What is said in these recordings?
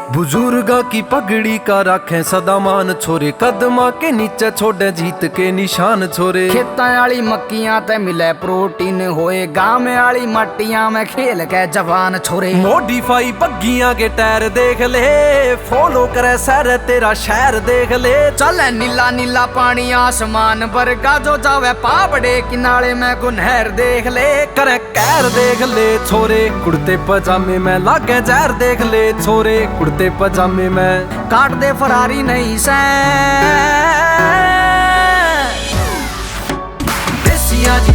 बुजुर्गा की पगड़ी का रखें सदा मान छोरे, कदमा के नीचे छोड़े जीत के निशान छोरे। खेतां आली मक्कियां ते मिले प्रोटीन होए, गांव में आली मट्टियां में खेल के जवान छोरे। मॉडिफाई बग्गियां के टायर देख ले, फॉलो करे सर तेरा शहर देख ले। चले नीला नीला पानी आसमान वर्गा, जो जावे पापड़े किनारे में गुनहर देख ले। करे कैर देख ले छोरे, कुर्ते पजामे में लागे जहर देख ले छोरे, कुर्ते पजामे में काट दे फरारी नहीं से।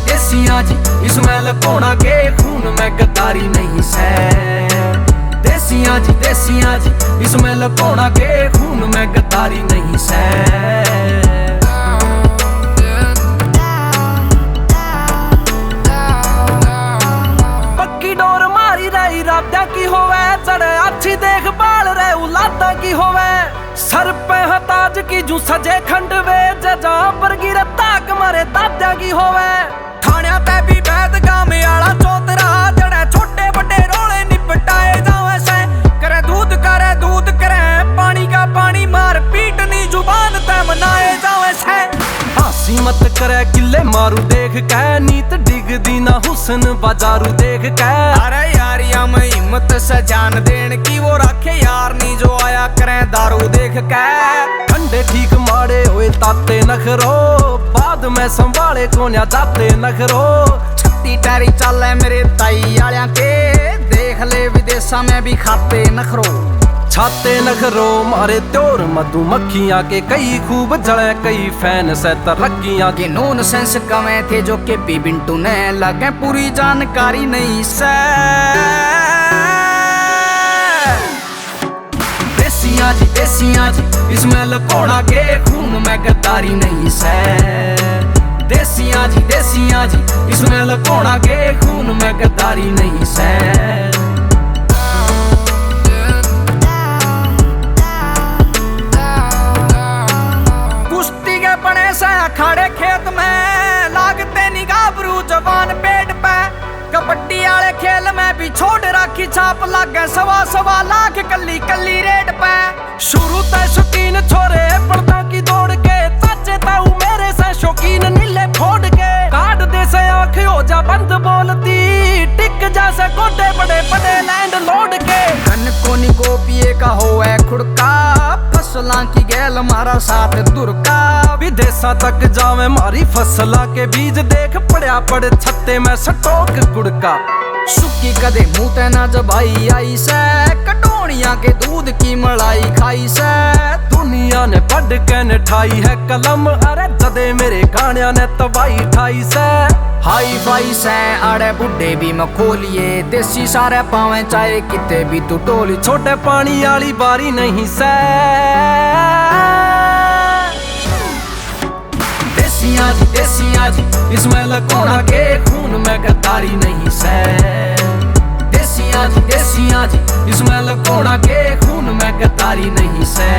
देसिया जी इसमें लकोड़ा के खून में गद्दारी नहीं से। देसिया जी इसमें लकोड़ा के खून में गद्दारी नहीं से। पक्की डोर मारी रही रात्या की होवे, चढ़े अच्छी देखभाल रे उलादा की होवे। सर पे हताज की जू सजे खंडवे, जहाँ पर गिरे ताक मारे दाद्या की होवे। थान्या ते भी बैद गांव में आला चौतरा, जड़े छोटे बड़े रोले निपटाए जावे से। करे दूध करे पानी का पानी, मार पीटनी जुबान ते मनाए जावे से। हासी मत करे किले मारू देख के, नीत डिग दीना हुसन बाजारू देख के। अरे यारिया में हिम्मत से जान देन की, वो रखे यार नी जो आया करे दारू देख के। ठंडे ठीक मारे हुए ताते नखरो, बाद में संभाले कोन्या जाते नखरो। छत्ती टारी चले मेरे ताई आलिया के, देख ले विदेशा में भी खाते नखरो। छाते नखरो मारे त्योर मधुमक्खियां के, कई खूब जड़े कई फैन से तरक्कियां के। नोन सेंस कमे थे जो के पी बिंटू ने लगे, पूरी जानकारी नहीं से। देसिया जी इसमें लकोड़ा के खून में गद्दारी नहीं से। देसिया जी इसमें लकोड़ा के खून में गद्दारी नहीं से। खड़े खेत में लागते निगाबरू जवान पेट पे, कबड्डी आले खेल में भी छोड़ राखी छाप, लागे 1.25 लाख कल्ली कल्ली रेड पे। शुरू ते शौकीन छोरे पर्दा की दौड़ के, चाचे ताऊ मेरे से शौकीन नीले फोड़ के। काट दे से आँख हो जा बंद बोलती, टिक जा से गोटे बड़े बड़े लैंड लोड के। धन को निको पिए का होए खुड़का, फसलां की गैल मारा साथ दुर्का। विदेशा तक जावे मारी फसला के बीज, देख पड़या पड़े छत्ते में स्टॉक गुड़का। सुखी कदे मुँह ते ना जबाई आई से, कटोनिया के दूध की मलाई खाई से। दुनिया ने पढ़ के ने ठाई है कलम, अरे जदे मेरे गानिया ने तबाही ठाई से। हाई फाई से आड़े बुढ़े भी मखोलिए, देसी सारे पावे चाहे किते भी तू टोली। छोटे पानी आली बारी नहीं से। देसिया जी इसमें लकोड़ा के खून में गद्दारी नहीं से। देसिया जी इसमें लकोड़ा के खून में गद्दारी नहीं से।